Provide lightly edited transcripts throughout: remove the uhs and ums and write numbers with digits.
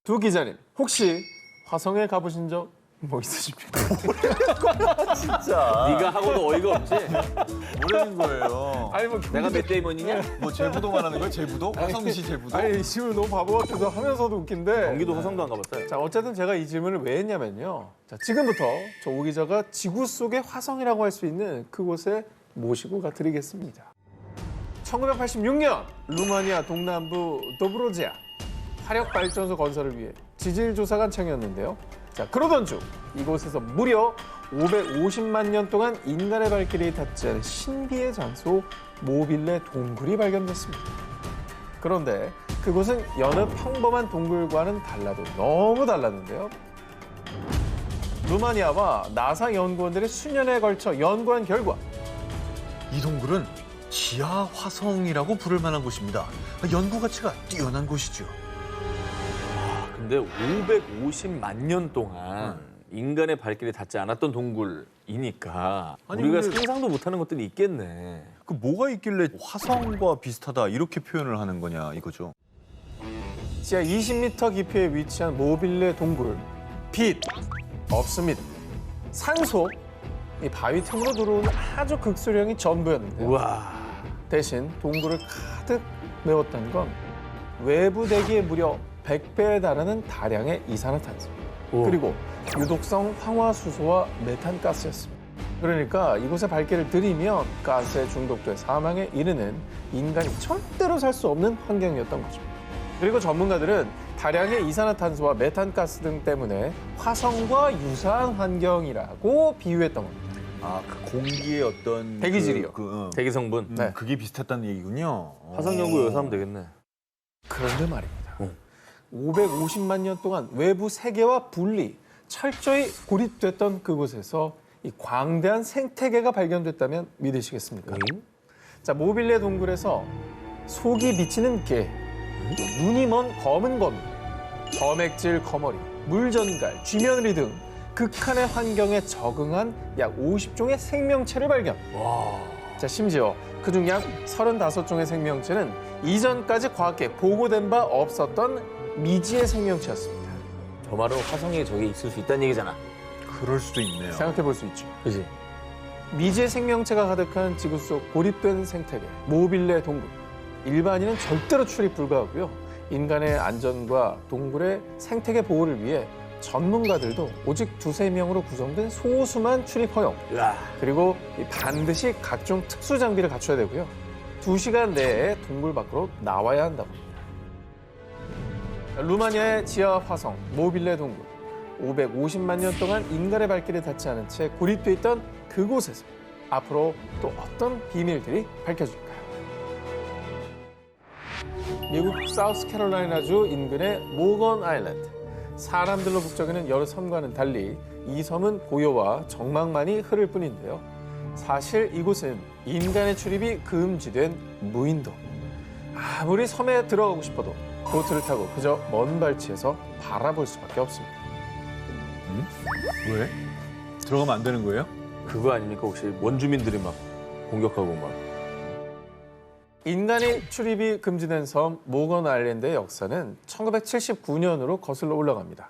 두 기자님, 혹시 화성에 가보신 적 뭐 있으십니까? 진짜. 네가 하고도 어이가 없지? 뭐라는 거예요? 아니 뭐 내가 맷 데이먼이냐? 뭐 제부도 말하는 거예요? 제부도? 화성시 제부도? 아니 이 질문 너무 바보 같아서 하면서도 웃긴데. 경기도 화성도 안 가봤어요. 자, 어쨌든 제가 이 질문을 왜 했냐면요. 자, 지금부터 저 오 기자가 지구 속의 화성이라고 할 수 있는 그곳에 모시고 가드리겠습니다. 1986년 루마니아 동남부 도브로지아 화력발전소 건설을 위해 지질 조사가 청이었는데요. 자, 그러던 중 이곳에서 무려 550만 년 동안 인간의 발길이 닿지 않은 신비의 장소 모빌레 동굴이 발견됐습니다. 그런데 그곳은 여느 평범한 동굴과는 달라도 너무 달랐는데요. 루마니아와 나사 연구원들이 수년에 걸쳐 연구한 결과 이 동굴은 지하 화성이라고 부를 만한 곳입니다. 연구 가치가 뛰어난 곳이죠. 근데 550만 년 동안 인간의 발길이 닿지 않았던 동굴이니까 아니, 우리가 근데- 상상도 못하는 것들이 있겠네. 그 뭐가 있길래 화성과 비슷하다 이렇게 표현을 하는 거냐 이거죠. 지하 20m 깊이에 위치한 모빌레 동굴. 빛 없습니다. 산소 이 바위 틈으로 들어오는 아주 극소량이 전부였는데요. 우와. 대신 동굴을 가득 메웠던 건 외부 대기에 무려 100배에 달하는 다량의 이산화탄소 오. 그리고 유독성 황화수소와 메탄가스였습니다. 그러니까 이곳에 발길을 들이면 가스에 중독돼 사망에 이르는 인간이 절대로 살 수 없는 환경이었던 거죠. 그리고 전문가들은 다량의 이산화탄소와 메탄가스 등 때문에 화성과 유사한 환경이라고 비유했던 겁니다. 아, 그 공기의 어떤 대기질이요. 대기 성분. 네. 그게 비슷했다는 얘기군요. 화성 연구 여기서 하면 되겠네. 그런데 말입니다. 550만 년 동안 외부 세계와 분리, 철저히 고립됐던 그곳에서 이 광대한 생태계가 발견됐다면 믿으시겠습니까? 자, 모빌레 동굴에서 속이 비치는 개, 눈이 먼 검은 거미, 점액질 거머리, 물전갈, 쥐며느리 등 극한의 환경에 적응한 약 50종의 생명체를 발견. 자, 심지어 그중 약 35종의 생명체는 이전까지 과학계에 보고된 바 없었던 미지의 생명체였습니다. 저 말은 화성에 저게 있을 수 있다는 얘기잖아. 그럴 수도 있네요. 생각해 볼 수 있죠. 그지? 미지의 생명체가 가득한 지구 속 고립된 생태계, 모빌레 동굴. 일반인은 절대로 출입 불가하고요. 인간의 안전과 동굴의 생태계 보호를 위해 전문가들도 오직 2~3명으로 구성된 소수만 출입 허용. 야. 그리고 반드시 각종 특수 장비를 갖춰야 되고요. 2시간 내에 동굴 밖으로 나와야 한다고 합니다. 루마니아의 지하 화성 모빌레 동굴. 550만 년 동안 인간의 발길이 닿지 않은 채 고립돼 있던 그곳에서 앞으로 또 어떤 비밀들이 밝혀질까요? 미국 사우스캐롤라이나주 인근의 모건 아일랜드. 사람들로 북적이는 여러 섬과는 달리 이 섬은 고요와 정막만이 흐를 뿐인데요. 사실 이곳은 인간의 출입이 금지된 무인도. 아무리 섬에 들어가고 싶어도 보트를 타고 그저 먼 발치에서 바라볼 수밖에 없습니다. 왜? 들어가면 안 되는 거예요? 그거 아닙니까? 혹시 원주민들이 막 공격하고 막. 인간이 출입이 금지된 섬 모건 아일랜드의 역사는 1979년으로 거슬러 올라갑니다.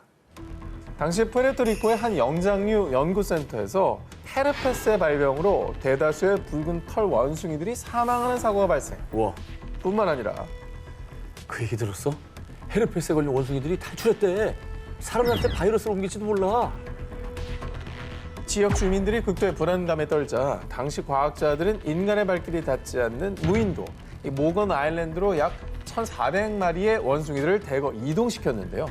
당시 푸에르토리코의 한 영장류 연구센터에서 헤르페스의 발병으로 대다수의 붉은 털 원숭이들이 사망하는 사고가 발생. 우와. 뿐만 아니라 그 얘기 들었어? 헤르페스에 걸린 원숭이들이 탈출했대. 사람한테 바이러스를 옮길지도 몰라. 지역 주민들이 극도의 불안감에 떨자 당시 과학자들은 인간의 발길이 닿지 않는 무인도 이 모건 아일랜드로 약 1,400마리의 원숭이들을 대거 이동시켰는데요.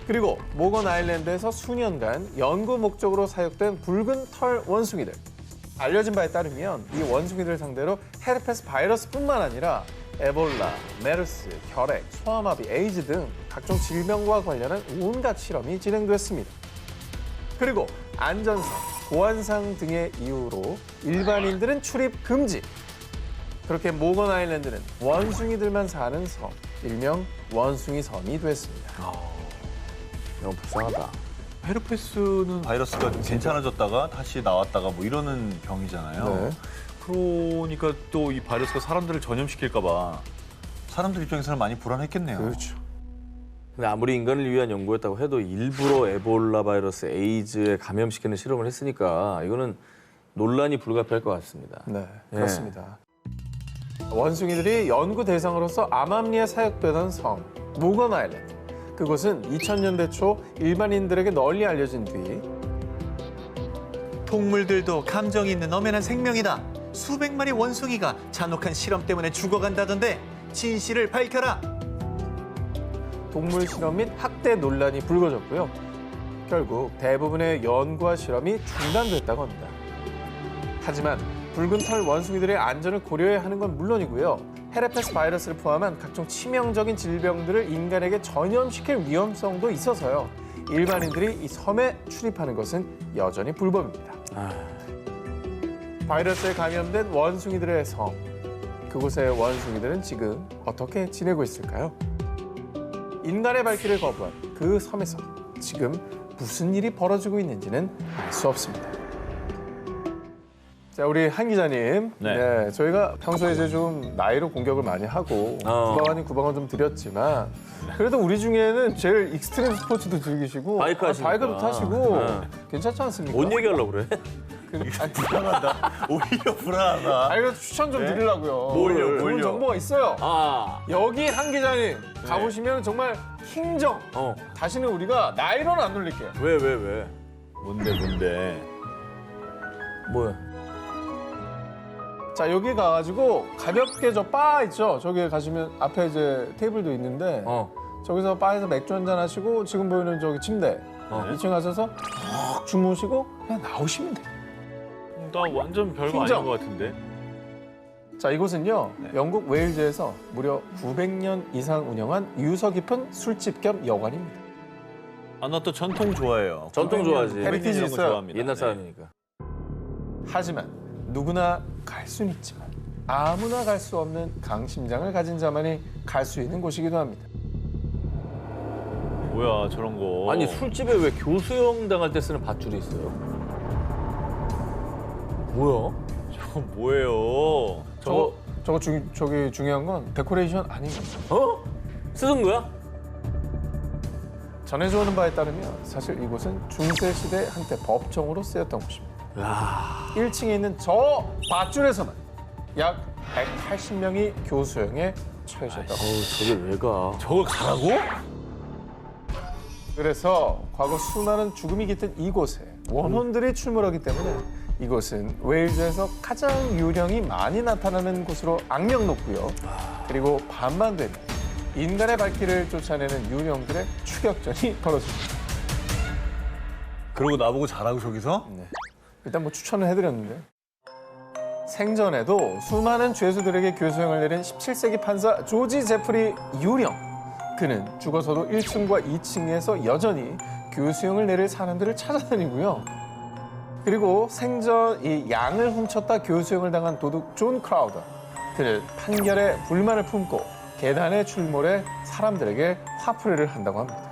그리고 모건 아일랜드에서 수년간 연구 목적으로 사육된 붉은 털 원숭이들. 알려진 바에 따르면 이 원숭이들 상대로 헤르페스 바이러스뿐만 아니라 에볼라, 메르스, 혈액, 소아마비, 에이즈 등 각종 질병과 관련한 온갖 실험이 진행됐습니다. 그리고 안전상, 보안상 등의 이유로 일반인들은 출입 금지. 그렇게 모건 아일랜드는 원숭이들만 사는 섬, 일명 원숭이 섬이 됐습니다. 너무 불쌍하다. 헤르페스는 바이러스가 좀 괜찮아졌다가 다시 나왔다가 뭐 이러는 병이잖아요. 네. 그러니까 또 이 바이러스가 사람들을 전염시킬까 봐 사람들 입장에서는 많이 불안했겠네요. 그렇죠. 근데 아무리 인간을 위한 연구였다고 해도 일부러 에볼라 바이러스 에이즈에 감염시키는 실험을 했으니까 이거는 논란이 불가피할 것 같습니다. 네, 그렇습니다. 원숭이들이 연구 대상으로서 암암리에 사육되던 섬, 모건 아일랜드. 그곳은 2000년대 초 일반인들에게 널리 알려진 뒤 동물들도 감정이 있는 엄연한 생명이다. 수백 마리 원숭이가 잔혹한 실험 때문에 죽어간다던데 진실을 밝혀라. 동물 실험 및 학대 논란이 불거졌고요. 결국 대부분의 연구와 실험이 중단됐다고 합니다. 하지만 붉은 털 원숭이들의 안전을 고려해야 하는 건 물론이고요. 헤르페스 바이러스를 포함한 각종 치명적인 질병들을 인간에게 전염시킬 위험성도 있어서요. 일반인들이 이 섬에 출입하는 것은 여전히 불법입니다. 바이러스에 감염된 원숭이들의 섬. 그곳의 원숭이들은 지금 어떻게 지내고 있을까요? 인간의 발길을 거부한 그 섬에서 지금 무슨 일이 벌어지고 있는지는 알 수 없습니다. 자, 우리 한 기자님. 네. 저희가 평소에 이제 좀 나이로 공격을 많이 하고 구방 아닌 구방을 좀 드렸지만 그래도 우리 중에는 제일 익스트림 스포츠도 즐기시고 바이크 하시니까. 바이크도 타시고 네. 괜찮지 않습니까? 뭔 얘기하려고 그래? 불안하다. 오히려 불안하다. 아니, 그래서 추천 좀 드리려고요. 뭘요, 좋은 뭘요? 정보가 있어요. 아, 여기 한 기자님 가보시면 정말 킹정. 다시는 우리가 나이로는 안 놀릴게요. 왜? 뭔데? 뭐야? 자, 여기 가가지고 가볍게 저 바 있죠? 저기 가시면 앞에 이제 테이블도 있는데 저기서 바에서 맥주 한잔 하시고 지금 보이는 저기 침대 2층 가셔서 푹 주무시고 그냥 나오시면 돼요. 나 완전 별거 킹정. 아닌 것 같은데. 자, 이곳은요. 영국 웨일즈에서 무려 900년 이상 운영한 유서 깊은 술집 겸 여관입니다. 아, 나 또 전통 좋아해요. 전통 좋아하지. 헤리티지 이런 거 있어요. 좋아합니다. 옛날 네. 사람이니까. 하지만 누구나 갈 수는 있지만 아무나 갈 수 없는 강심장을 가진 자만이 갈 수 있는 곳이기도 합니다. 뭐야 저런 거. 아니 술집에 왜 교수형 당할 때 쓰는 밧줄이 있어요? 뭐야? 저거 뭐예요? 저기 중요한 건 데코레이션 아닌 겁니다. 쓰던 거야? 전해져 오는 바에 따르면 사실 이곳은 중세 시대 한때 법정으로 쓰였던 곳입니다. 야, 1층에 있는 저 밧줄에서만 약 180명이 교수형에 처해졌다고. 저게 왜 가? 저걸 가라고? 그래서 과거 수많은 죽음이 깃든 이곳에 원혼들이 출몰하기 때문에 이곳은 웨일즈에서 가장 유령이 많이 나타나는 곳으로 악명 높고요. 그리고 밤만 되면 인간의 발길을 쫓아내는 유령들의 추격전이 벌어집니다. 그러고 나보고 자라고 저기서? 일단 뭐 추천을 해드렸는데 생전에도 수많은 죄수들에게 교수형을 내린 17세기 판사 조지 제프리 유령. 그는 죽어서도 1층과 2층에서 여전히 교수형을 내릴 사람들을 찾아다니고요. 그리고 생전 이 양을 훔쳤다 교수형을 당한 도둑 존 크라우더. 그는 판결에 불만을 품고 계단에 출몰해 사람들에게 화풀이를 한다고 합니다.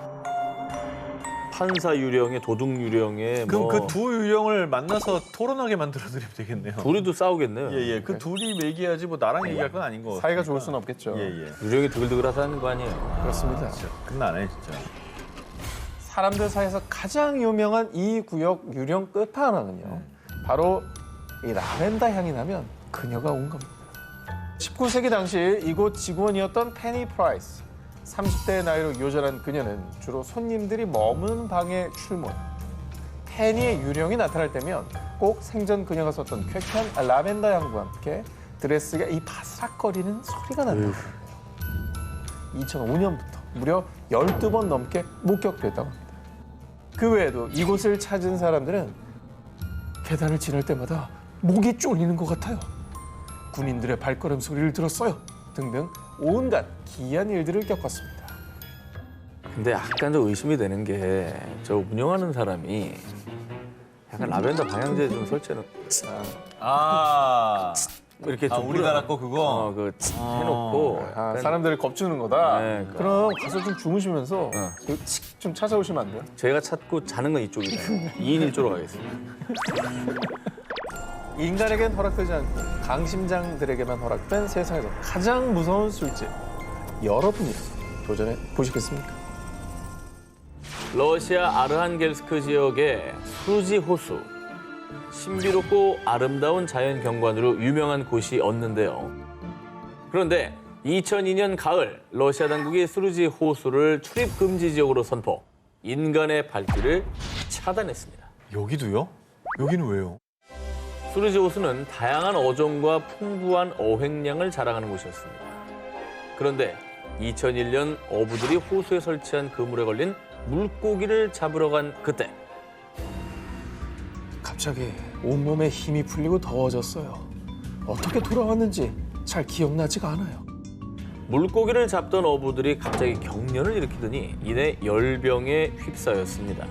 판사 유령에 도둑 유령에 그럼 뭐 그 두 유령을 만나서 토론하게 만들어드리면 되겠네요. 둘이도 싸우겠네요. 예. 그 둘이 얘기하지 뭐 나랑 얘기할 건 아닌 것 같아요. 사이가 좋을 수는 없겠죠. 예. 유령이 두글두글하다는 거 아니에요? 그렇습니다. 끝나네 진짜. 사람들 사이에서 가장 유명한 이 구역 유령 끝판왕은요. 바로 이 라벤더 향이 나면 그녀가 온 겁니다. 19세기 당시 이곳 직원이었던 페니 프라이스. 30대의 나이로 요절한 그녀는 주로 손님들이 머무는 방에 출몰. 페니의 유령이 나타날 때면 꼭 생전 그녀가 썼던 쾌쾌한 라벤더 향과 함께 드레스가 이 바스락거리는 소리가 난다고 합니다. 2005년부터 무려 12번 넘게 목격됐다고 합니다. 그 외에도 이곳을 찾은 사람들은 계단을 지날 때마다 목이 쫄리는 것 같아요. 군인들의 발걸음 소리를 들었어요. 등등 온갖 기이한 일들을 겪었습니다. 근데 약간 좀 의심이 되는 게 저 운영하는 사람이 약간 라벤더 방향제 좀 설치해놓 이렇게 좀 우리나라 거 그거? 해놓고 약간 사람들을 겁주는 거다. 네, 그럼 가서 좀 주무시면서 좀 찾아오시면 안 돼요? 제가 찾고 자는 건 이쪽이다. 2인 1조로 가겠습니다. 인간에겐 허락되지 않고 강심장들에게만 허락된 세상에서 가장 무서운 술집. 여러분이 도전해 보시겠습니까? 러시아 아르한겔스크 지역의 수루지 호수. 신비롭고 아름다운 자연 경관으로 유명한 곳이었는데요. 그런데 2002년 가을 러시아 당국이 수루지 호수를 출입 금지 지역으로 선포. 인간의 발길을 차단했습니다. 여기도요? 여기는 왜요? 수루지 호수는 다양한 어종과 풍부한 어획량을 자랑하는 곳이었습니다. 그런데 2001년 어부들이 호수에 설치한 그물에 걸린 물고기를 잡으러 간 그때 갑자기 온몸에 힘이 풀리고 더워졌어요. 어떻게 돌아왔는지 잘 기억나지가 않아요. 물고기를 잡던 어부들이 갑자기 경련을 일으키더니 이내 열병에 휩싸였습니다.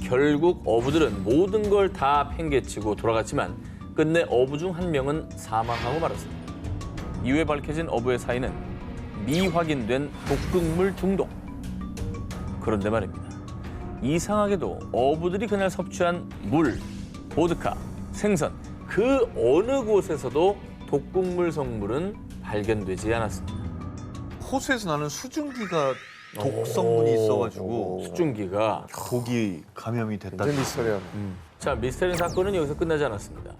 결국 어부들은 모든 걸 다 팽개치고 돌아갔지만 끝내 어부 중 한 명은 사망하고 말았습니다. 이후에 밝혀진 어부의 사인은 미확인된 독극물 중독. 그런데 말입니다. 이상하게도 어부들이 그날 섭취한 물, 보드카, 생선 그 어느 곳에서도 독극물 성분은 발견되지 않았습니다. 호수에서 나는 수증기가 독성분이 있어가지고 수증기가 독이 감염이 됐다. 굉장히 미스터리한. 자, 미스테리 사건은 여기서 끝나지 않았습니다.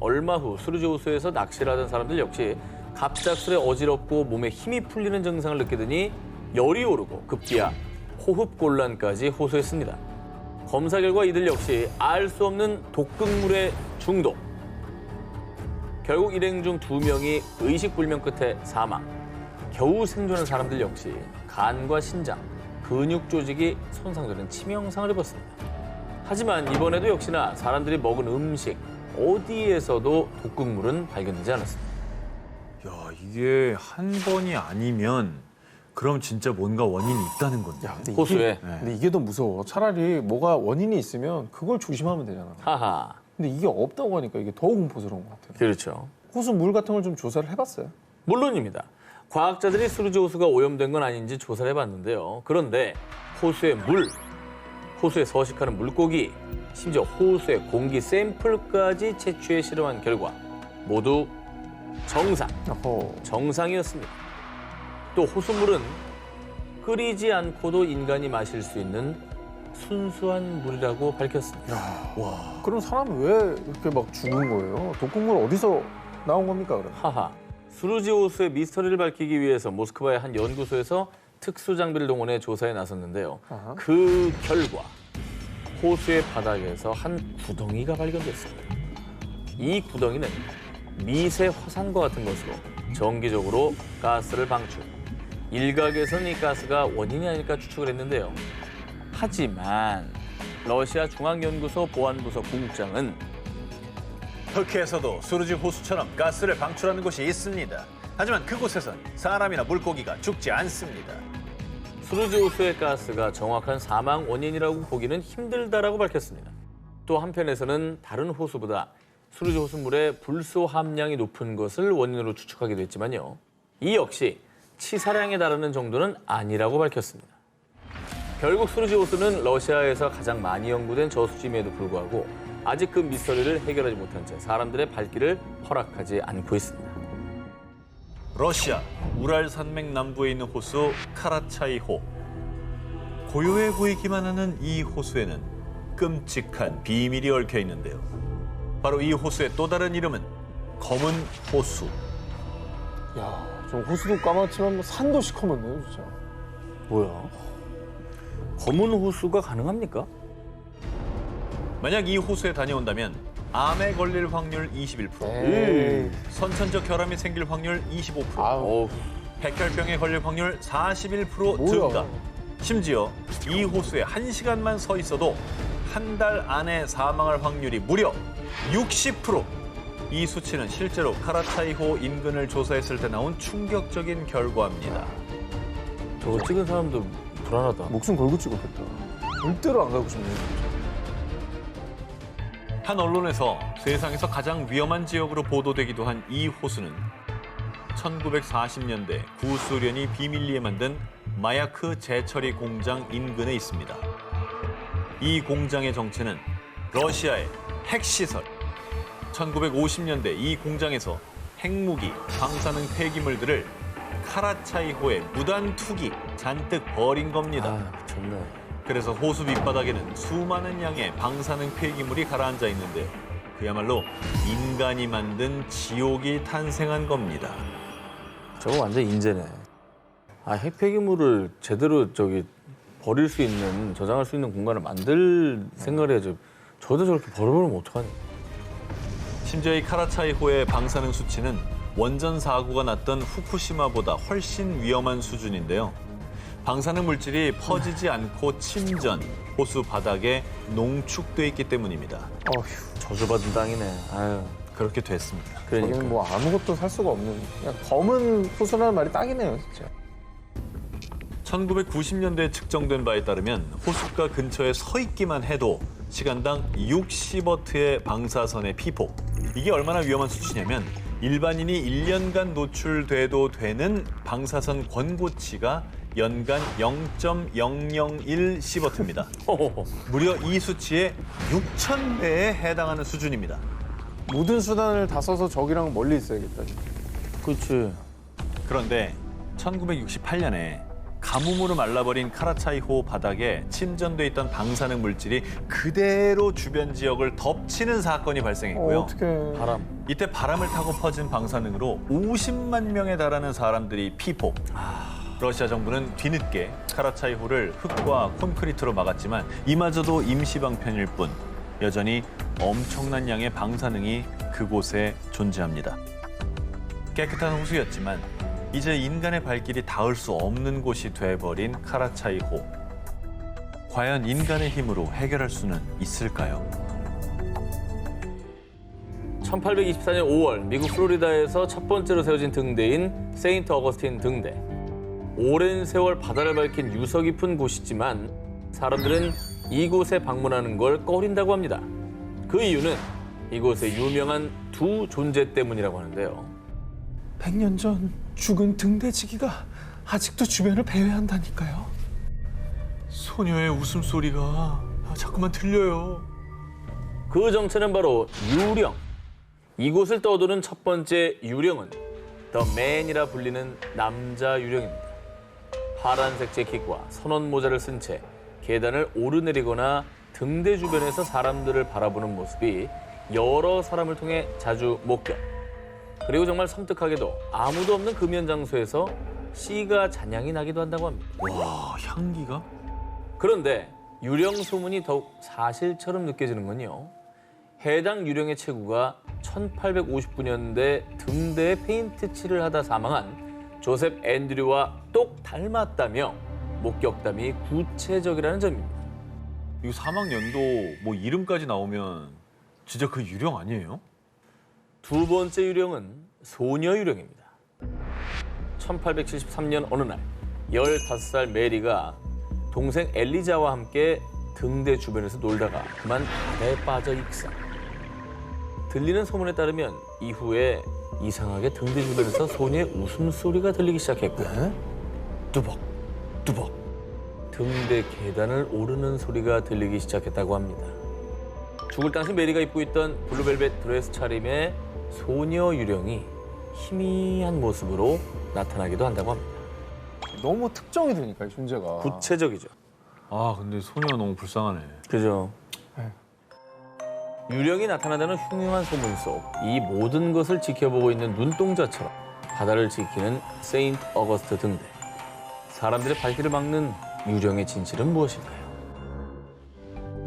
얼마 후 수루지 호수에서 낚시를 하던 사람들 역시 갑작스레 어지럽고 몸에 힘이 풀리는 증상을 느끼더니 열이 오르고 급기야 호흡곤란까지 호소했습니다. 검사 결과 이들 역시 알 수 없는 독극물의 중독. 결국 일행 중 2명이 의식불명 끝에 사망. 겨우 생존한 사람들 역시 간과 신장, 근육 조직이 손상되는 치명상을 입었습니다. 하지만 이번에도 역시나 사람들이 먹은 음식 어디에서도 독극물은 발견되지 않았습니다. 야, 이게 한 번이 아니면 그럼 진짜 뭔가 원인이 있다는 건데. 야, 근데 호수에. 근데 이게 더 무서워. 차라리 뭐가 원인이 있으면 그걸 조심하면 되잖아. 하하. 근데 이게 없다고 하니까 이게 더 공포스러운 것 같아요. 그렇죠. 호수 물 같은 걸 좀 조사를 해봤어요. 물론입니다. 과학자들이 수루지 호수가 오염된 건 아닌지 조사를 해봤는데요. 그런데 호수의 물, 호수에 서식하는 물고기, 심지어 호수의 공기 샘플까지 채취해 실험한 결과 모두 정상이었습니다. 또 호수물은 끓이지 않고도 인간이 마실 수 있는 순수한 물이라고 밝혔습니다. 그럼 사람은 왜 이렇게 막 죽은 거예요? 독극물 어디서 나온 겁니까, 그럼? 하하. 수루지 호수의 미스터리를 밝히기 위해서 모스크바의 한 연구소에서 특수 장비를 동원해 조사에 나섰는데요. 아하. 그 결과 호수의 바닥에서 한 구덩이가 발견됐습니다. 이 구덩이는 미세 화산과 같은 것으로 정기적으로 가스를 방출. 일각에서는 이 가스가 원인이 아닐까 추측을 했는데요. 하지만 러시아 중앙연구소 보안부서 부국장은 터키에서도 수루지 호수처럼 가스를 방출하는 곳이 있습니다. 하지만 그곳에선 사람이나 물고기가 죽지 않습니다. 수루지 호수의 가스가 정확한 사망 원인이라고 보기는 힘들다라고 밝혔습니다. 또 한편에서는 다른 호수보다 수루지 호수물의 불소 함량이 높은 것을 원인으로 추측하기도 했지만요. 이 역시 치사량에 달하는 정도는 아니라고 밝혔습니다. 결국 수루지 호수는 러시아에서 가장 많이 연구된 저수지임에도 불구하고 아직 그 미스터리를 해결하지 못한 채 사람들의 발길을 허락하지 않고 있습니다. 러시아 우랄 산맥 남부에 있는 호수 카라차이호. 고요해 보이기만 하는 이 호수에는 끔찍한 비밀이 얽혀 있는데요. 바로 이 호수의 또 다른 이름은 검은 호수. 야, 저 호수도 까맣지만 뭐 산도 시커멓네요, 진짜. 뭐야? 검은 호수가 가능합니까? 만약 이 호수에 다녀온다면 암에 걸릴 확률 21%, 에이. 선천적 혈암이 생길 확률 25%, 아우, 백혈병에 걸릴 확률 41% 뭐야. 증가. 심지어 이 호수에 1시간만 서 있어도 한 달 안에 사망할 확률이 무려 60%. 이 수치는 실제로 카라차이호 인근을 조사했을 때 나온 충격적인 결과입니다. 저거 찍은 사람도 불안하다. 목숨 걸고 찍었겠다. 절대로 안 가고 싶네요, 진짜. 한 언론에서 세상에서 가장 위험한 지역으로 보도되기도 한 이 호수는 1940년대 구소련이 비밀리에 만든 마야크 재처리 공장 인근에 있습니다. 이 공장의 정체는 러시아의 핵시설. 1950년대 이 공장에서 핵무기, 방사능 폐기물들을 카라차이호에 무단 투기 잔뜩 버린 겁니다. 아, 미쳤네. 그래서 호수 밑바닥에는 수많은 양의 방사능 폐기물이 가라앉아 있는데 그야말로 인간이 만든 지옥이 탄생한 겁니다. 저거 완전 인재네. 아, 핵폐기물을 제대로 버릴 수 있는, 저장할 수 있는 공간을 만들 생각을 해야죠. 저도 저렇게 버려버리면 어떡하니? 심지어 이 카라차이호의 방사능 수치는 원전 사고가 났던 후쿠시마보다 훨씬 위험한 수준인데요. 방사능 물질이 퍼지지 않고 침전, 호수 바닥에 농축돼 있기 때문입니다. 어휴, 저주받은 땅이네. 아유, 그렇게 됐습니다. 그러니까. 여기는 뭐 아무것도 살 수가 없는 그냥 검은 호수라는 말이 딱이네요, 진짜. 1990년대에 측정된 바에 따르면 호숫가 근처에 서 있기만 해도 시간당 60워트의 방사선의 피폭. 이게 얼마나 위험한 수치냐면 일반인이 1년간 노출돼도 되는 방사선 권고치가 연간 0.001 시버트입니다. 무려 이 수치의 6,000배에 해당하는 수준입니다. 모든 수단을 다 써서 저기랑 멀리 있어야겠다, 진짜. 그렇지. 그런데 1968년에 가뭄으로 말라버린 카라차이호 바닥에 침전돼 있던 방사능 물질이 그대로 주변 지역을 덮치는 사건이 발생했고요. 어떡해. 바람. 이때 바람을 타고 퍼진 방사능으로 50만 명에 달하는 사람들이 피폭. 러시아 정부는 뒤늦게 카라차이호를 흙과 콘크리트로 막았지만 이마저도 임시방편일 뿐 여전히 엄청난 양의 방사능이 그곳에 존재합니다. 깨끗한 호수였지만 이제 인간의 발길이 닿을 수 없는 곳이 돼버린 카라차이호. 과연 인간의 힘으로 해결할 수는 있을까요? 1824년 5월 미국 플로리다에서 첫 번째로 세워진 등대인 세인트 어거스틴 등대. 오랜 세월 바다를 밝힌 유서 깊은 곳이지만 사람들은 이곳에 방문하는 걸 꺼린다고 합니다. 그 이유는 이곳의 유명한 두 존재 때문이라고 하는데요. 100년 전 죽은 등대지기가 아직도 주변을 배회한다니까요. 소녀의 웃음소리가 자꾸만 들려요. 그 정체는 바로 유령. 이곳을 떠도는 첫 번째 유령은 더 맨이라 불리는 남자 유령입니다. 파란색 재킷과 선원 모자를 쓴 채 계단을 오르내리거나 등대 주변에서 사람들을 바라보는 모습이 여러 사람을 통해 자주 목격. 그리고 정말 섬뜩하게도 아무도 없는 금연 장소에서 씨가 잔향이 나기도 한다고 합니다. 와, 향기가? 그런데 유령 소문이 더욱 사실처럼 느껴지는 건요. 해당 유령의 체구가 1859년대 등대에 페인트 칠을 하다 사망한 조셉 앤드류와 똑 닮았다며 목격담이 구체적이라는 점입니다. 이거 사망 연도 뭐 이름까지 나오면 진짜 그 유령 아니에요? 두 번째 유령은 소녀 유령입니다. 1873년 어느 날 15살 메리가 동생 엘리자와 함께 등대 주변에서 놀다가 그만 바다에 빠져 익사. 들리는 소문에 따르면 이후에 이상하게 등대 주변에서 소녀의 웃음소리가 들리기 시작했고요. 뚜벅, 뚜벅. 등대 계단을 오르는 소리가 들리기 시작했다고 합니다. 죽을 당시 메리가 입고 있던 블루벨벳 드레스 차림의 소녀 유령이 희미한 모습으로 나타나기도 한다고 합니다. 너무 특정이 되니까, 존재가. 구체적이죠. 아, 근데 소녀가 너무 불쌍하네. 그죠. 네. 유령이 나타나다는 흉흉한 소문 속 이 모든 것을 지켜보고 있는 눈동자처럼 바다를 지키는 세인트 어거스트 등대. 사람들의 발길을 막는 유령의 진실은 무엇일까요?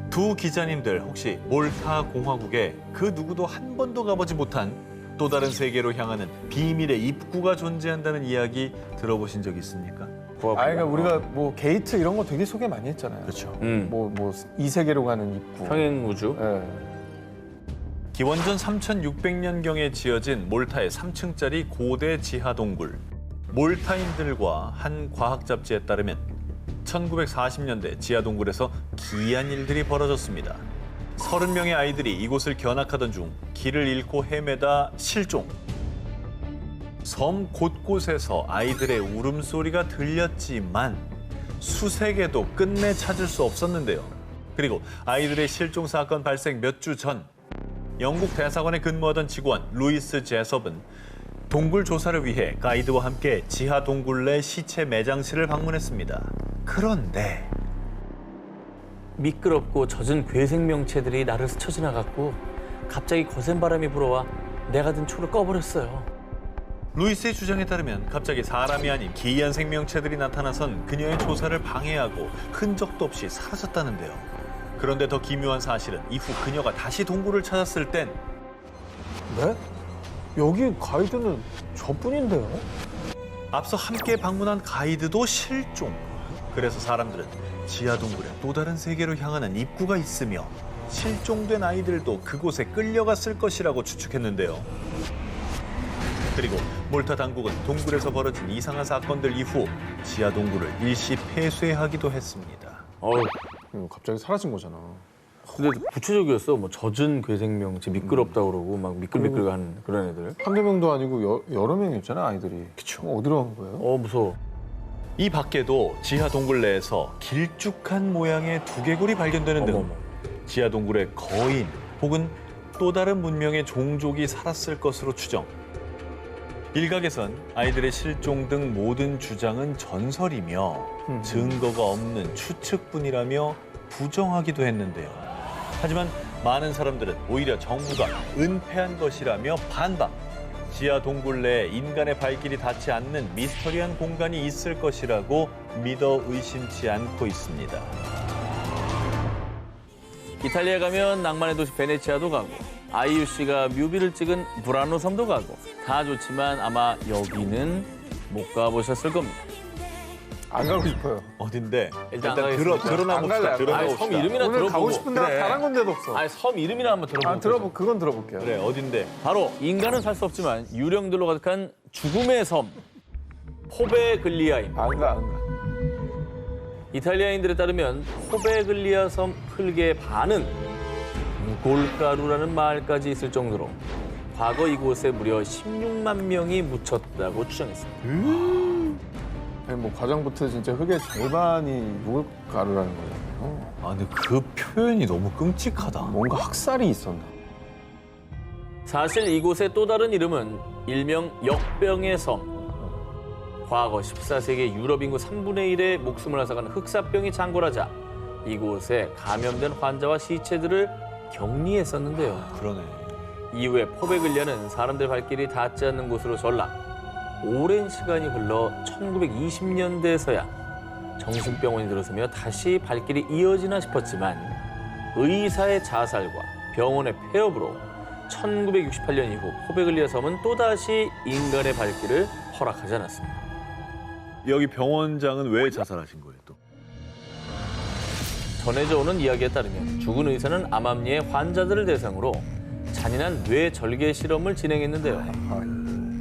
두 기자님들 혹시 몰타 공화국에 그 누구도 한 번도 가보지 못한 또 다른 세계로 향하는 비밀의 입구가 존재한다는 이야기 들어보신 적 있습니까? 그러니까 우리가 뭐 게이트 이런 거 되게 소개 많이 했잖아요. 그렇죠. 뭐 이 세계로 가는 입구. 평행 우주. 예. 기원전 3600년경에 지어진 몰타의 3층짜리 고대 지하 동굴. 몰타인들과 한 과학 잡지에 따르면 1940년대 지하 동굴에서 기이한 일들이 벌어졌습니다. 30명의 아이들이 이곳을 견학하던 중 길을 잃고 헤매다 실종. 섬 곳곳에서 아이들의 울음소리가 들렸지만 수색에도 끝내 찾을 수 없었는데요. 그리고 아이들의 실종 사건 발생 몇 주 전 영국 대사관에 근무하던 직원 루이스 제섭은 동굴 조사를 위해 가이드와 함께 지하 동굴 내 시체 매장실을 방문했습니다. 그런데 미끄럽고 젖은 괴생명체들이 나를 스쳐 지나갔고 갑자기 거센 바람이 불어와 내가 든 초를 꺼버렸어요. 루이스의 주장에 따르면 갑자기 사람이 아닌 기이한 생명체들이 나타나선 그녀의 조사를 방해하고 흔적도 없이 사라졌다는데요. 그런데 더 기묘한 사실은 이후 그녀가 다시 동굴을 찾았을 땐 네? 여기 가이드는 저뿐인데요? 앞서 함께 방문한 가이드도 실종. 그래서 사람들은 지하 동굴에 또 다른 세계로 향하는 입구가 있으며 실종된 아이들도 그곳에 끌려갔을 것이라고 추측했는데요. 그리고 몰타 당국은 동굴에서 벌어진 이상한 사건들 이후 지하 동굴을 일시 폐쇄하기도 했습니다. 어우, 갑자기 사라진 거잖아. 근데 구체적이었어. 뭐 젖은 괴생명체 미끄럽다 그러고 막 미끌미끌한 그런 애들. 한두 명도 아니고 여러 명이었잖아, 아이들이. 그쵸. 어디로 간 거예요? 무서워. 이 밖에도 지하 동굴 내에서 길쭉한 모양의 두개골이 발견되는 등 어머머. 지하 동굴에 거인 혹은 또 다른 문명의 종족이 살았을 것으로 추정. 일각에선 아이들의 실종 등 모든 주장은 전설이며 증거가 없는 추측뿐이라며 부정하기도 했는데요. 하지만 많은 사람들은 오히려 정부가 은폐한 것이라며 반박. 지하 동굴 내에 인간의 발길이 닿지 않는 미스터리한 공간이 있을 것이라고 믿어 의심치 않고 있습니다. 이탈리아 가면 낭만의 도시 베네치아도 가고 아이유 씨가 뮤비를 찍은 브라노 섬도 가고 다 좋지만 아마 여기는 못 가보셨을 겁니다. 안 가고 싶어요. 어딘데? 일단 안 일단 가겠습니다. 드러나 안 봅시다. 갈래, 안 드러나 갈래. 아니, 섬 봅시다. 이름이나 오늘 들어보고. 가고 싶은 데가 그래. 단 한 군데도 없어. 아니, 섬 이름이나 한번 들어보고. 그건 들어볼게요. 그래, 어딘데? 바로 인간은 살 수 없지만 유령들로 가득한 죽음의 섬 포베글리아입니다. 안 가. 이탈리아인들에 따르면 포베글리아 섬 흙의 반은 무골가루라는 말까지 있을 정도로 과거 이곳에 무려 16만 명이 묻혔다고 추정했습니다. 아니, 뭐 과정부터 진짜 흙의 절반이 묵을가루라는 거잖아요. 아, 근데 그 표현이 너무 끔찍하다. 뭔가 학살이 있었나? 사실 이곳의 또 다른 이름은 일명 역병의 섬. 과거 14세기 유럽 인구 3분의 1의 목숨을 앗아간 흑사병이 창궐하자 이곳에 감염된 환자와 시체들을 격리했었는데요. 그러네. 이후에 포베글리아는 사람들 발길이 닿지 않는 곳으로 전락. 오랜 시간이 흘러 1920년대에서야 정신병원이 들어서며 다시 발길이 이어지나 싶었지만 의사의 자살과 병원의 폐업으로 1968년 이후 포베글리아 섬은 또다시 인간의 발길을 허락하지 않았습니다. 여기 병원장은 왜 자살하신 거예요, 또? 전해져 오는 이야기에 따르면 죽은 의사는 암암리의 환자들을 대상으로 잔인한 뇌 절개 실험을 진행했는데요.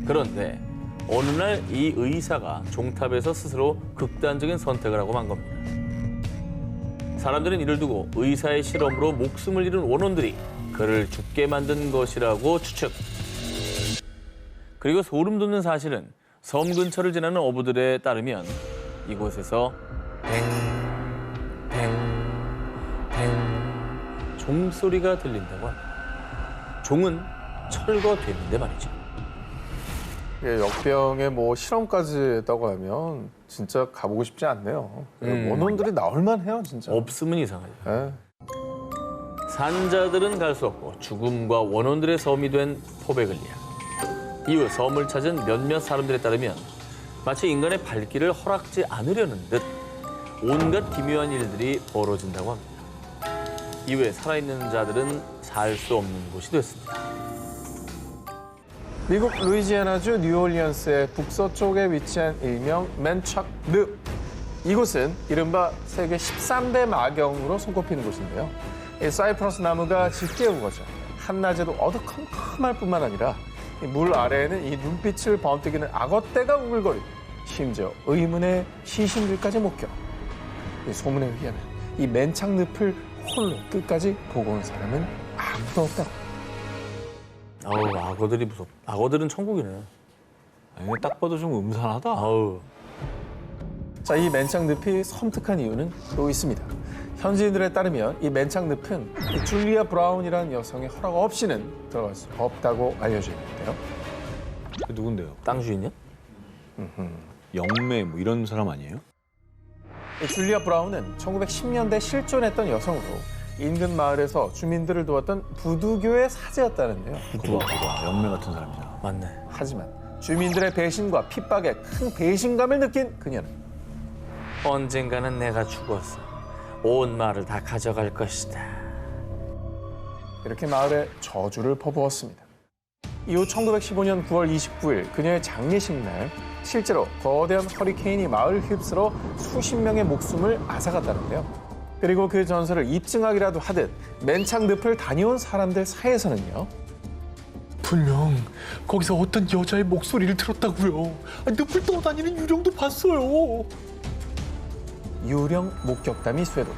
그런데 어느 날 이 의사가 종탑에서 스스로 극단적인 선택을 하고 만 겁니다. 사람들은 이를 두고 의사의 실험으로 목숨을 잃은 원혼들이 그를 죽게 만든 것이라고 추측. 그리고 소름 돋는 사실은 섬 근처를 지나는 어부들에 따르면 이곳에서 뱅 종소리가 들린다고 합니다. 종은 철거됐는데 말이죠. 예, 역병에 뭐 실험까지 했다고 하면 진짜 가보고 싶지 않네요. 원혼들이 나올만 해요, 진짜. 없으면 이상하죠. 예. 산자들은 갈 수 없고 죽음과 원혼들의 섬이 된 포베글리아. 이후 섬을 찾은 몇몇 사람들에 따르면 마치 인간의 발길을 허락지 않으려는 듯 온갖 기묘한 일들이 벌어진다고 합니다. 이후에 살아있는 자들은 살 수 없는 곳이 됐습니다. 미국 루이지애나주 뉴올리언스의 북서쪽에 위치한 일명 맨착 늪. 이곳은 이른바 세계 13대 마경으로 손꼽히는 곳인데요. 이 사이프러스 나무가 짙게 우거져 한낮에도 어두컴컴할 뿐만 아니라 이 물 아래에는 이 눈빛을 번뜩이는 악어떼가 우글거리고 심지어 의문의 시신들까지 목격. 이 소문에 의하면 이 맨착 늪을 홀로 끝까지 보고 온 사람은 아무도 없다고. 아우, 악어들이 무섭. 악어들은 천국이네. 아니, 딱 봐도 좀 음산하다. 아우. 자, 이 맨착 늪이 섬뜩한 이유는 또 있습니다. 현지인들에 따르면 이 맨착 늪은 이 줄리아 브라운이라는 여성의 허락 없이는 들어갈 수 없다고 알려져 있는데요. 누군데요? 땅 주인이야? 영매 뭐 이런 사람 아니에요? 이 줄리아 브라운은 1910년대 실존했던 여성으로 인근 마을에서 주민들을 도왔던 부두교의 사제였다는데요. 부두가 영매 같은 사람이잖아. 맞네. 하지만 주민들의 배신과 핍박에 큰 배신감을 느낀 그녀는 언젠가는 내가 죽어서 온 마을을 다 가져갈 것이다. 이렇게 마을에 저주를 퍼부었습니다. 이후 1915년 9월 29일 그녀의 장례식 날 실제로 거대한 허리케인이 마을을 휩쓸어 수십 명의 목숨을 앗아갔다는데요. 그리고 그 전설을 입증하기라도 하듯 맨창 늪을 다녀온 사람들 사이에서는요. 분명 거기서 어떤 여자의 목소리를 들었다고요. 늪을 떠다니는 유령도 봤어요. 유령 목격담이 쇄도.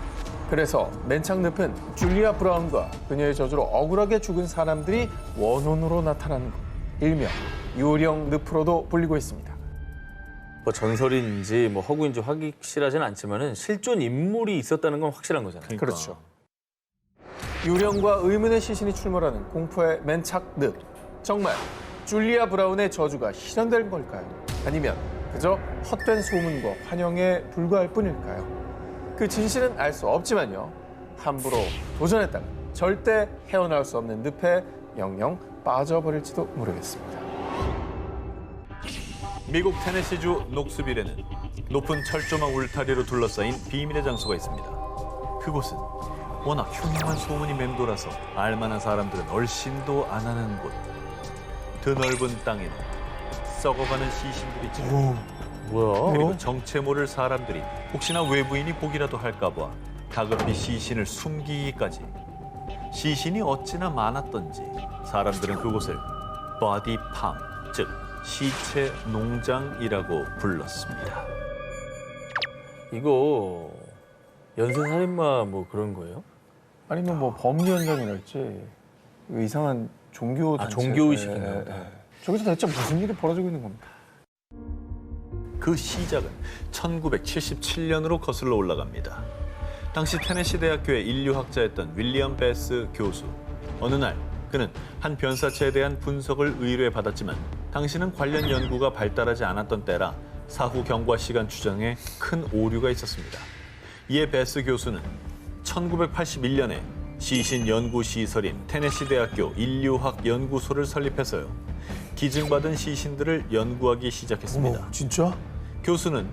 그래서 맨창 늪은 줄리아 브라운과 그녀의 저주로 억울하게 죽은 사람들이 원혼으로 나타나는 것. 일명 유령 늪으로도 불리고 있습니다. 뭐 전설인지 뭐 허구인지 확실하진 않지만은 실존 인물이 있었다는 건 확실한 거잖아요. 그렇죠. 유령과 의문의 시신이 출몰하는 공포의 맨창 늪. 정말 줄리아 브라운의 저주가 실현된 걸까요? 아니면 그저 헛된 소문과 환영에 불과할 뿐일까요? 그 진실은 알 수 없지만요. 함부로 도전했다가 절대 헤어나올 수 없는 늪에 영영 빠져버릴지도 모르겠습니다. 미국 테네시주 녹스빌에는 높은 철조망 울타리로 둘러싸인 비밀의 장소가 있습니다. 그곳은 워낙 흉흉한 소문이 맴돌아서 알만한 사람들은 얼씬도 안 하는 곳. 드넓은 땅에는 썩어가는 시신들이 찌르고 뭐야? 그리고 정체 모를 사람들이 혹시나 외부인이 보기라도 할까 봐 다급히 시신을 숨기기까지. 시신이 어찌나 많았던지 사람들은 그곳을 버디팜, 즉 시체 농장이라고 불렀습니다. 이거 연쇄살인마 뭐 그런 거예요? 아니면 뭐 범죄 현장이랄지 이상한 종교 단체. 종교의식인가 보다. 저기서 대체 무슨 일이 벌어지고 있는 겁니까? 그 시작은 1977년으로 거슬러 올라갑니다. 당시 테네시 대학교의 인류학자였던 윌리엄 베스 교수. 어느 날 그는 한 변사체에 대한 분석을 의뢰받았지만 당시는 관련 연구가 발달하지 않았던 때라 사후 경과 시간 추정에 큰 오류가 있었습니다. 이에 베스 교수는 1981년에 시신 연구 시설인 테네시 대학교 인류학 연구소를 설립해서요. 기증받은 시신들을 연구하기 시작했습니다. 어머, 진짜? 교수는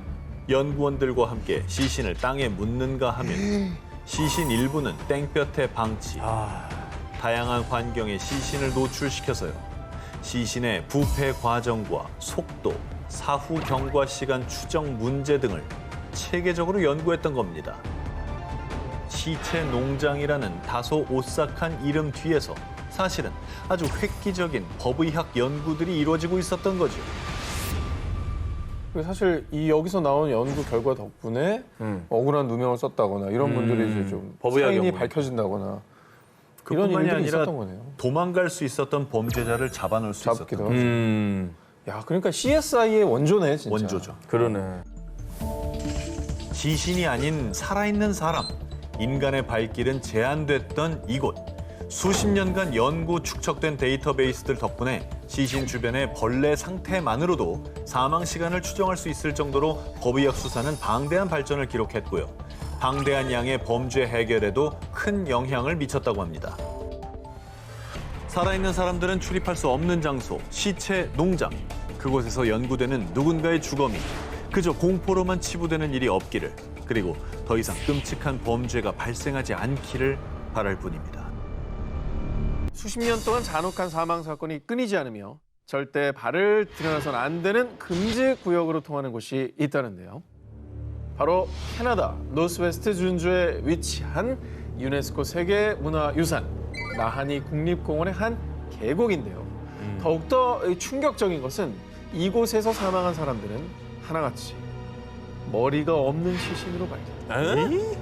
연구원들과 함께 시신을 땅에 묻는가 하면 시신 일부는 땡볕에 방치, 다양한 환경에 시신을 노출시켜서요. 시신의 부패 과정과 속도, 사후 경과 시간 추정 문제 등을 체계적으로 연구했던 겁니다. 시체 농장이라는 다소 오싹한 이름 뒤에서 사실은 아주 획기적인 법의학 연구들이 이루어지고 있었던 거죠. 사실 이 여기서 나온 연구 결과 덕분에 억울한 누명을 썼다거나 이런 분들이 이제 좀 법의학 사인이 연구. 밝혀진다거나 이런 그뿐만이 일들이 아니라 있었던 거네요. 도망갈 수 있었던 범죄자를 잡아놓을 수 잡기도 있었던 하고. 야, 그러니까 CSI의 원조네, 진짜. 원조죠. 그러네. 시신이 아닌 살아있는 사람, 인간의 발길은 제한됐던 이곳. 수십 년간 연구 축적된 데이터베이스들 덕분에 시신 주변의 벌레 상태만으로도 사망 시간을 추정할 수 있을 정도로 법의학 수사는 방대한 발전을 기록했고요. 방대한 양의 범죄 해결에도 큰 영향을 미쳤다고 합니다. 살아있는 사람들은 출입할 수 없는 장소, 시체 농장. 그곳에서 연구되는 누군가의 주거미. 그저 공포로만 치부되는 일이 없기를, 그리고 더 이상 끔찍한 범죄가 발생하지 않기를 바랄 뿐입니다. 수십 년 동안 잔혹한 사망 사건이 끊이지 않으며 절대 발을 들여놔서는 안 되는 금지 구역으로 통하는 곳이 있다는데요. 바로 캐나다 노스웨스트 준주에 위치한 유네스코 세계문화유산 나하니 국립공원의 한 계곡인데요. 더욱더 충격적인 것은 이곳에서 사망한 사람들은 하나같이 머리가 없는 시신으로 발견.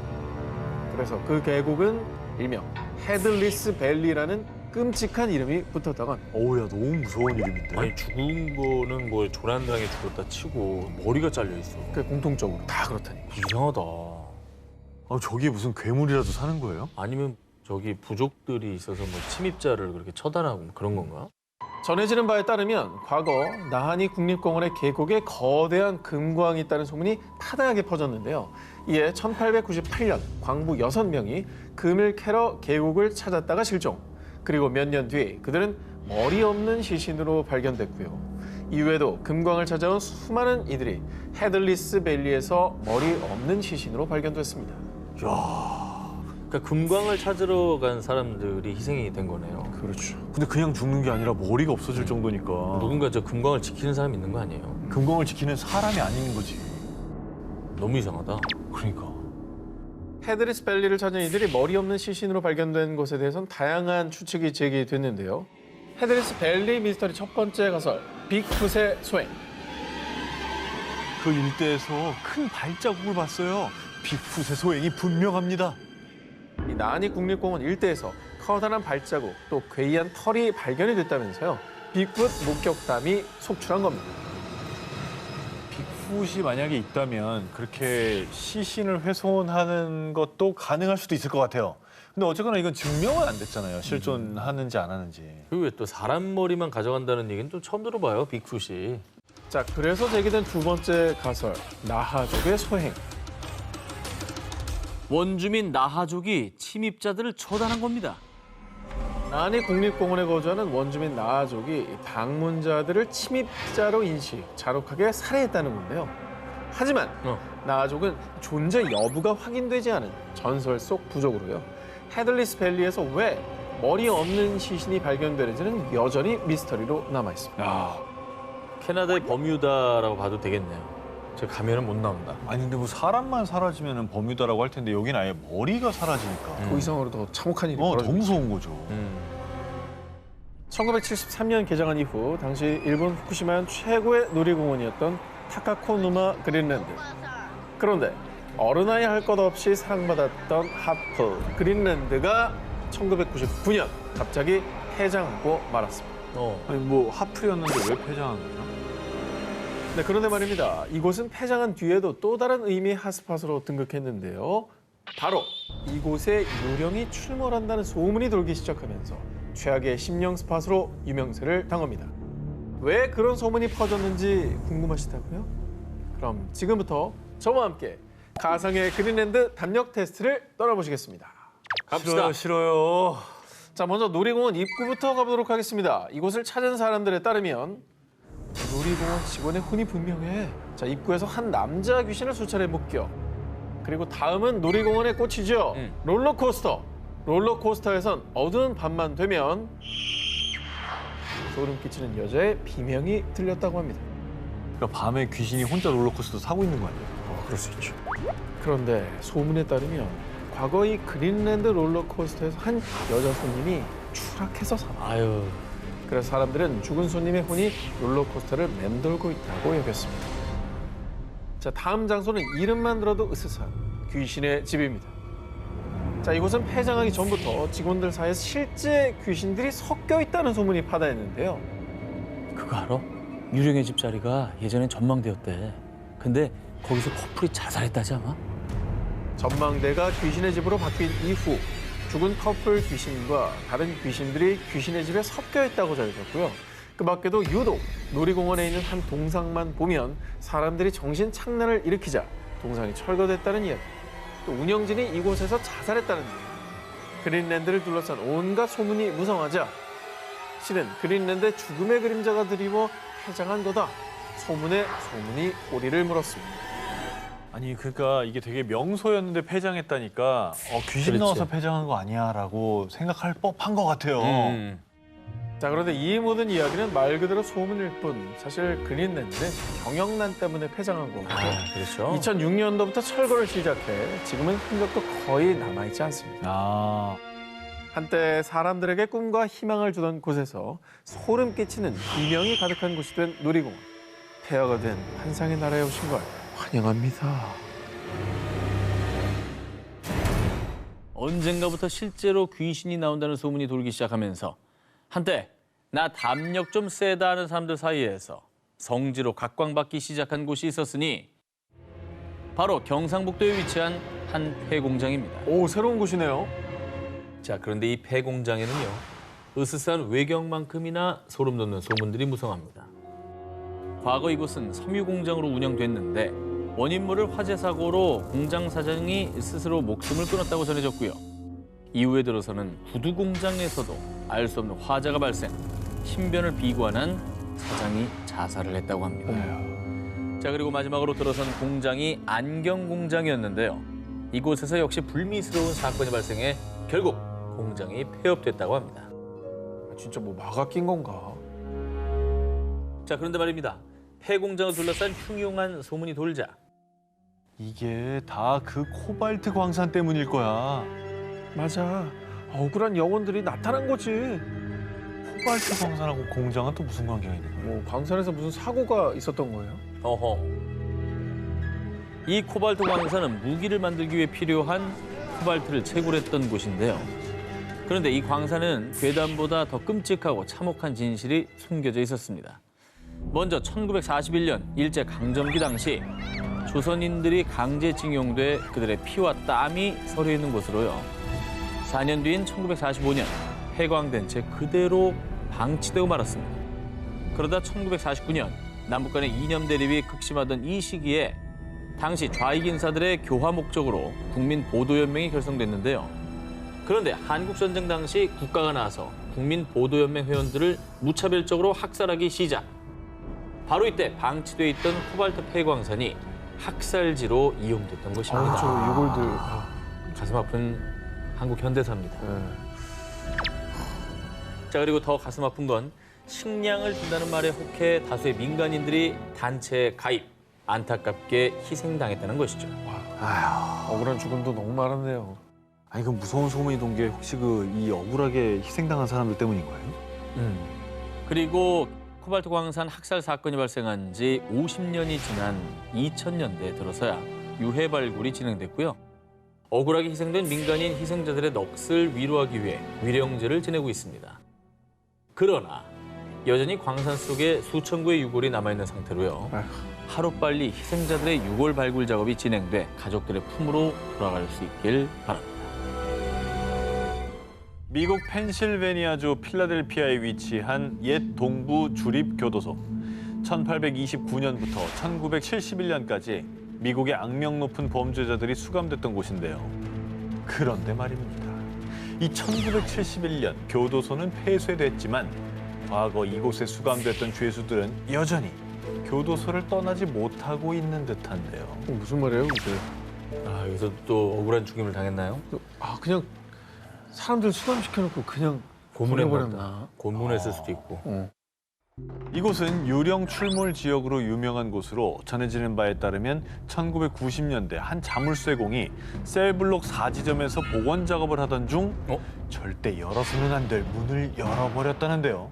그래서 그 계곡은 일명 헤들리스 밸리라는 끔찍한 이름이 붙었다고 합니다. 어우야 너무 무서운 이름인데. 아니 죽은 거는 뭐 조난당해 죽었다 치고 머리가 잘려 있어. 그 공통적으로 다 그렇다니까. 이상하다. 아, 저기 무슨 괴물이라도 사는 거예요? 아니면 저기 부족들이 있어서 뭐 침입자를 그렇게 처단하고 뭐 그런 건가? 전해지는 바에 따르면 과거 나한이 국립공원의 계곡에 거대한 금광이 있다는 소문이 타다하게 퍼졌는데요. 이에 1898년 광부 6명이 금을 캐러 계곡을 찾았다가 실종. 그리고 몇 년 뒤 그들은 머리 없는 시신으로 발견됐고요. 이후에도 금광을 찾아온 수많은 이들이 헤들리스 밸리에서 머리 없는 시신으로 발견됐습니다. 그러니까 금광을 찾으러 간 사람들이 희생이 된 거네요. 그렇죠. 근데 그냥 죽는 게 아니라 머리가 없어질 정도니까 누군가 저 금광을 지키는 사람이 있는 거 아니에요? 금광을 지키는 사람이 아닌 거지. 너무 이상하다. 그러니까. 헤드리스 밸리를 찾은 이들이 머리 없는 시신으로 발견된 것에 대해서는 다양한 추측이 제기됐는데요. 헤드리스 밸리 미스터리 첫 번째 가설, 빅풋의 소행. 그 일대에서 큰 발자국을 봤어요. 빅풋의 소행이 분명합니다. 이 나한이 국립공원 일대에서 커다란 발자국 또 괴이한 털이 발견이 됐다면서요. 빅풋 목격담이 속출한 겁니다. 빅풋이 만약에 있다면 그렇게 시신을 훼손하는 것도 가능할 수도 있을 것 같아요. 근데 어쨌거나 이건 증명은 안 됐잖아요. 실존하는지 안 하는지. 그리고 왜 또 사람 머리만 가져간다는 얘기는 또 처음 들어봐요, 빅풋이. 자, 그래서 제기된 두 번째 가설, 나하족의 소행. 원주민 나하족이 침입자들을 처단한 겁니다. 나한이 국립공원에 거주하는 원주민 나하족이 방문자들을 침입자로 인식, 잔혹하게 살해했다는 건데요. 하지만 나하족은 존재 여부가 확인되지 않은 전설 속 부족으로요. 헤들리스 밸리에서 왜 머리 없는 시신이 발견되는지는 여전히 미스터리로 남아 있습니다. 캐나다의 버뮤다라고 봐도 되겠네요. 제가 가면은 못 나온다. 아니 근데 뭐 사람만 사라지면 버뮤다라고 할 텐데 여기는 아예 머리가 사라지니까. 그 이상으로 더 참혹한 일이 더 벌어지고 무서운 거죠. 1973년 개장한 이후 당시 일본 후쿠시마현 최고의 놀이공원이었던 타카코누마 그린랜드. 그런데 어른아이 할 것 없이 사랑받았던 하프 그린랜드가 1999년 갑자기 폐장하고 말았습니다. 아니 뭐 하프였는데 왜 폐장한 거죠? 네, 그런데 말입니다. 이곳은 폐장한 뒤에도 또 다른 의미의 핫스팟으로 등극했는데요. 바로 이곳에 요령이 출몰한다는 소문이 돌기 시작하면서 최악의 심령 스팟으로 유명세를 당합니다. 왜 그런 소문이 퍼졌는지 궁금하시다고요? 그럼 지금부터 저와 함께 가상의 그린랜드 담력 테스트를 떠나보시겠습니다. 갑시다. 싫어요. 자, 먼저 놀이공원 입구부터 가보도록 하겠습니다. 이곳을 찾은 사람들에 따르면 놀이공원 직원의 혼이 분명해. 자, 입구에서 한 남자 귀신을 수차례 목격. 그리고 다음은 놀이공원의 꽃이죠. 롤러코스터. 롤러코스터에선 어두운 밤만 되면 소름 끼치는 여자의 비명이 들렸다고 합니다. 그러니까 밤에 귀신이 혼자 롤러코스터 타고 있는 거 아니에요? 그럴 수 있죠. 그런데 소문에 따르면 과거 이 그린랜드 롤러코스터에서 한 여자 손님이 추락해서 사망. 아유, 그래서 사람들은 죽은 손님의 혼이 롤러코스터를 맴돌고 있다고 여겼습니다. 자, 다음 장소는 이름만 들어도 으스스한 귀신의 집입니다. 자, 이곳은 폐장하기 전부터 직원들 사이에서 실제 귀신들이 섞여 있다는 소문이 파다했는데요. 그거 알아? 유령의 집 자리가 예전엔 전망대였대. 근데 거기서 커플이 자살했다지 않아? 전망대가 귀신의 집으로 바뀐 이후 죽은 커플 귀신과 다른 귀신들이 귀신의 집에 섞여 있다고 전해졌고요. 그 밖에도 유독 놀이공원에 있는 한 동상만 보면 사람들이 정신 착란을 일으키자 동상이 철거됐다는 이야기. 또 운영진이 이곳에서 자살했다는 이야기. 그린랜드를 둘러싼 온갖 소문이 무성하자 실은 그린랜드의 죽음의 그림자가 드리워 폐장한 거다. 소문에 소문이 꼬리를 물었습니다. 아니 그러니까 이게 되게 명소였는데 폐장했다니까 귀신 그렇지. 나와서 폐장한 거 아니야라고 생각할 법한 것 같아요. 자, 그런데 이 모든 이야기는 말 그대로 소문일 뿐 사실 그린랜드는 경영난 때문에 폐장한 거고 그렇죠. 2006년도부터 철거를 시작해 지금은 흔적도 거의 남아있지 않습니다. 아 한때 사람들에게 꿈과 희망을 주던 곳에서 소름 끼치는 비명이 가득한 곳이 된 놀이공원. 폐허가 된 환상의 나라에 오신 걸 환영합니다. 언젠가부터 실제로 귀신이 나온다는 소문이 돌기 시작하면서 한때 나 담력 좀 세다 하는 사람들 사이에서 성지로 각광받기 시작한 곳이 있었으니 바로 경상북도에 위치한 한 폐공장입니다. 오, 새로운 곳이네요. 자, 그런데 이 폐공장에는요. 으스스한 외경만큼이나 소름 돋는 소문들이 무성합니다. 과거 이곳은 섬유 공장으로 운영됐는데 원인모를 화재 사고로 공장 사장이 스스로 목숨을 끊었다고 전해졌고요. 이후에 들어서는 구두 공장에서도 알 수 없는 화재가 발생, 신변을 비관한 사장이 자살을 했다고 합니다. 자, 그리고 마지막으로 들어선 공장이 안경 공장이었는데요. 이곳에서 역시 불미스러운 사건이 발생해 결국 공장이 폐업됐다고 합니다. 진짜 뭐 마가 낀 건가? 자, 그런데 말입니다. 폐공장을 둘러싼 흉흉한 소문이 돌자 이게 다 그 코발트 광산 때문일 거야. 맞아. 억울한 영혼들이 나타난 거지. 코발트 광산하고 공장은 또 무슨 관계가 있는 거야? 뭐 광산에서 무슨 사고가 있었던 거예요? 어허. 이 코발트 광산은 무기를 만들기 위해 필요한 코발트를 채굴했던 곳인데요. 그런데 이 광산은 괴담보다 더 끔찍하고 참혹한 진실이 숨겨져 있었습니다. 먼저 1941년 일제강점기 당시 조선인들이 강제징용돼 그들의 피와 땀이 서려 있는 곳으로요. 4년 뒤인 1945년 폐광된 채 그대로 방치되고 말았습니다. 그러다 1949년 남북 간의 이념 대립이 극심하던 이 시기에 당시 좌익 인사들의 교화 목적으로 국민보도연맹이 결성됐는데요. 그런데 한국전쟁 당시 국가가 나서 국민보도연맹 회원들을 무차별적으로 학살하기 시작. 바로 이때 방치돼 있던 코발트 폐광산이 학살지로 이용됐던 것입니다. 저 유골들. 가슴 아픈 한국 현대사입니다. 네. 자, 그리고 더 가슴 아픈 건 식량을 준다는 말에 혹해 다수의 민간인들이 단체에 가입, 안타깝게 희생당했다는 것이죠. 억울한 죽음도 너무 많았네요. 아니 그 무서운 소문이 돈 게 혹시 그 이 억울하게 희생당한 사람들 때문인 거예요? 그리고 코발트 광산 학살 사건이 발생한 지 50년이 지난 2000년대에 들어서야 유해 발굴이 진행됐고요. 억울하게 희생된 민간인 희생자들의 넋을 위로하기 위해 위령제를 지내고 있습니다. 그러나 여전히 광산 속에 수천 구의 유골이 남아있는 상태로요. 하루빨리 희생자들의 유골 발굴 작업이 진행돼 가족들의 품으로 돌아갈 수 있길 바랍니다. 미국 펜실베니아주 필라델피아에 위치한 옛 동부 주립교도소. 1829년부터 1971년까지 미국의 악명 높은 범죄자들이 수감됐던 곳인데요. 그런데 말입니다. 이 1971년 교도소는 폐쇄됐지만 과거 이곳에 수감됐던 죄수들은 여전히 교도소를 떠나지 못하고 있는 듯한데요. 무슨 말이에요, 이게? 아, 여기서 또 억울한 죽임을 당했나요? 그냥 사람들 수감시켜놓고 그냥 보내버렸나? 고문했을 수도 있고. 이곳은 유령 출몰 지역으로 유명한 곳으로 전해지는 바에 따르면 1990년대 한 자물쇠공이 셀블록 4지점에서 복원 작업을 하던 중 절대 열어서는 안 될 문을 열어버렸다는데요.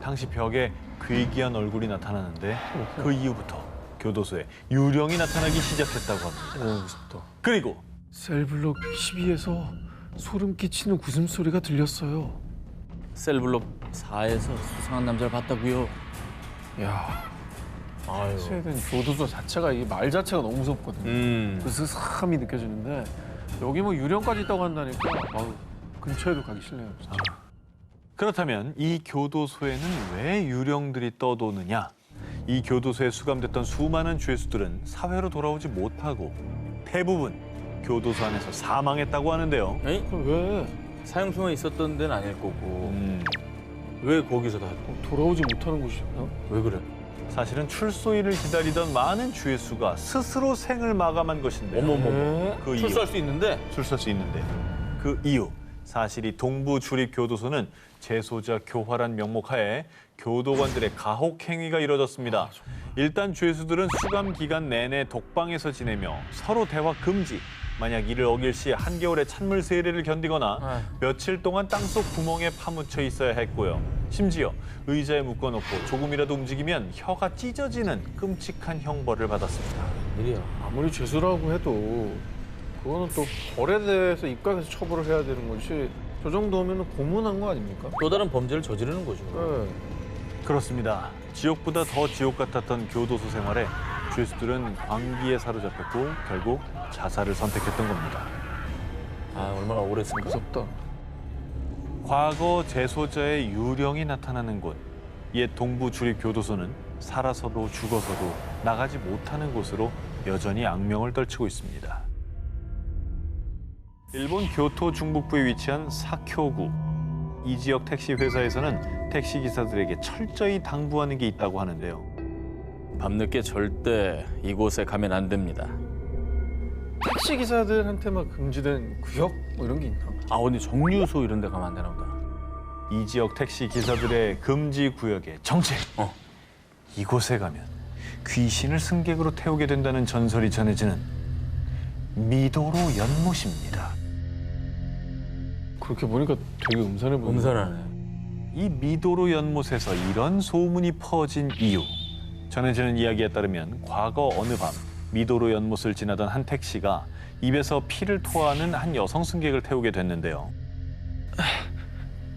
당시 벽에 괴기한 얼굴이 나타나는데 그 이후부터 교도소에 유령이 나타나기 시작했다고 합니다. 무섭다. 그리고 셀블록 12에서 소름 끼치는 웃음소리가 들렸어요. 셀블록 4에서 수상한 남자를 봤다고요? 야, 아유. 스웨덴 교도소 자체가 이 말 자체가 너무 무섭거든요. 그래서 삭함이 느껴지는데 여기 뭐 유령까지 있다고 한다니까 근처에도 가기 싫네요. 진짜. 그렇다면 이 교도소에는 왜 유령들이 떠도느냐? 이 교도소에 수감됐던 수많은 죄수들은 사회로 돌아오지 못하고 대부분 교도소 안에서 사망했다고 하는데요. 에이? 그럼 왜 사형수만 있었던 데는 아닐 거고 왜 거기서 다 돌아오지 못하는 곳이야? 왜 그래? 사실은 출소일을 기다리던 많은 죄수가 스스로 생을 마감한 것인데요. 어머머머. 그 이유, 출소할 수 있는데? 출소할 수 있는데 그 이유 사실 이 동부 주립 교도소는 재소자 교화란 명목하에 교도관들의 가혹 행위가 이뤄졌습니다. 일단 죄수들은 수감 기간 내내 독방에서 지내며 서로 대화 금지. 만약 이를 어길 시 한겨울의 찬물 세례를 견디거나 며칠 동안 땅속 구멍에 파묻혀 있어야 했고요. 심지어 의자에 묶어놓고 조금이라도 움직이면 혀가 찢어지는 끔찍한 형벌을 받았습니다. 일이야. 아무리 죄수라고 해도 그거는 또 벌에 대해서 입각해서 처벌을 해야 되는 거지. 저 정도면 고문한 거 아닙니까? 또 다른 범죄를 저지르는 거죠. 네. 그렇습니다. 지옥보다 더 지옥 같았던 교도소 생활에 죄수들은 광기에 사로잡혔고 결국 자살을 선택했던 겁니다. 아, 얼마나 억울했을까. 무섭다. 과거 재소자의 유령이 나타나는 곳, 옛 동부 주립 교도소는 살아서도 죽어서도 나가지 못하는 곳으로 여전히 악명을 떨치고 있습니다. 일본 교토 중북부에 위치한 사쿄구. 이 지역 택시 회사에서는 택시 기사들에게 철저히 당부하는 게 있다고 하는데요. 밤늦게 절대 이곳에 가면 안 됩니다. 택시 기사들한테 막 금지된 구역 뭐 이런 게 있나? 아, 근데 정류소 이런 데 가면 안 되나 보다. 이 지역 택시 기사들의 금지 구역의 정체. 이곳에 가면 귀신을 승객으로 태우게 된다는 전설이 전해지는 미도로 연못입니다. 그렇게 보니까 되게 음산해 보이네. 음산하네. 이 미도로 연못에서 이런 소문이 퍼진 이유. 전해지는 이야기에 따르면 과거 어느 밤 미도로 연못을 지나던 한 택시가 입에서 피를 토하는 한 여성 승객을 태우게 됐는데요.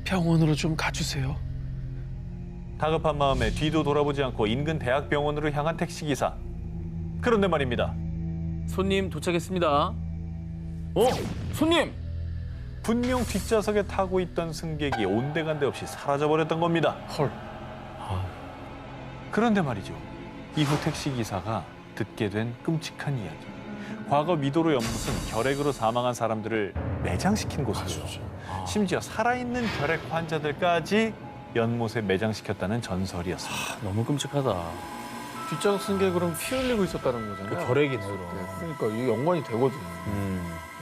병원으로 좀 가주세요. 다급한 마음에 뒤도 돌아보지 않고 인근 대학병원으로 향한 택시기사. 그런데 말입니다. 손님 도착했습니다. 손님! 분명 뒷좌석에 타고 있던 승객이 온데간데 없이 사라져버렸던 겁니다. 헐. 그런데 말이죠. 이후 택시기사가 듣게 된 끔찍한 이야기. 과거 미도로 연못은 결핵으로 사망한 사람들을 매장시킨 곳이고요. 심지어 살아있는 결핵 환자들까지 연못에 매장시켰다는 전설이었습니다. 너무 끔찍하다. 뒷좌석 승객으로는 피 흘리고 있었다는 거잖아요. 그 결핵이네, 그럼. 그러니까 이게 연관이 되거든.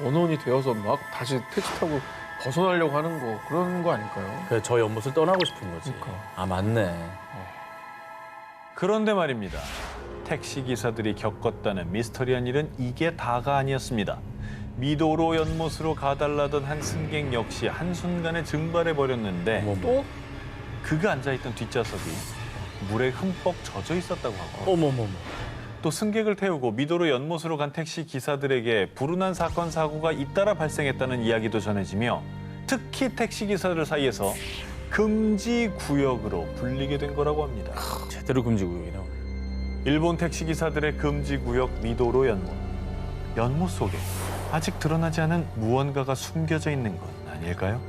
원혼이 되어서 막 다시 택시 타고 벗어나려고 하는 거 그런 거 아닐까요? 그래, 저 연못을 떠나고 싶은 거지. 그러니까. 아, 맞네. 그런데 말입니다. 택시기사들이 겪었다는 미스터리한 일은 이게 다가 아니었습니다. 미도로 연못으로 가달라던 한 승객 역시 한순간에 증발해버렸는데 어머머. 또 그가 앉아있던 뒷좌석이 물에 흠뻑 젖어 있었다고 하고 어머머머. 또 승객을 태우고 미도로 연못으로 간 택시 기사들에게 불운한 사건 사고가 잇따라 발생했다는 이야기도 전해지며 특히 택시 기사들 사이에서 금지 구역으로 불리게 된 거라고 합니다. 제대로 금지구역이네, 오늘. 일본 택시 기사들의 금지 구역 미도로 연못. 연못 속에 아직 드러나지 않은 무언가가 숨겨져 있는 건 아닐까요?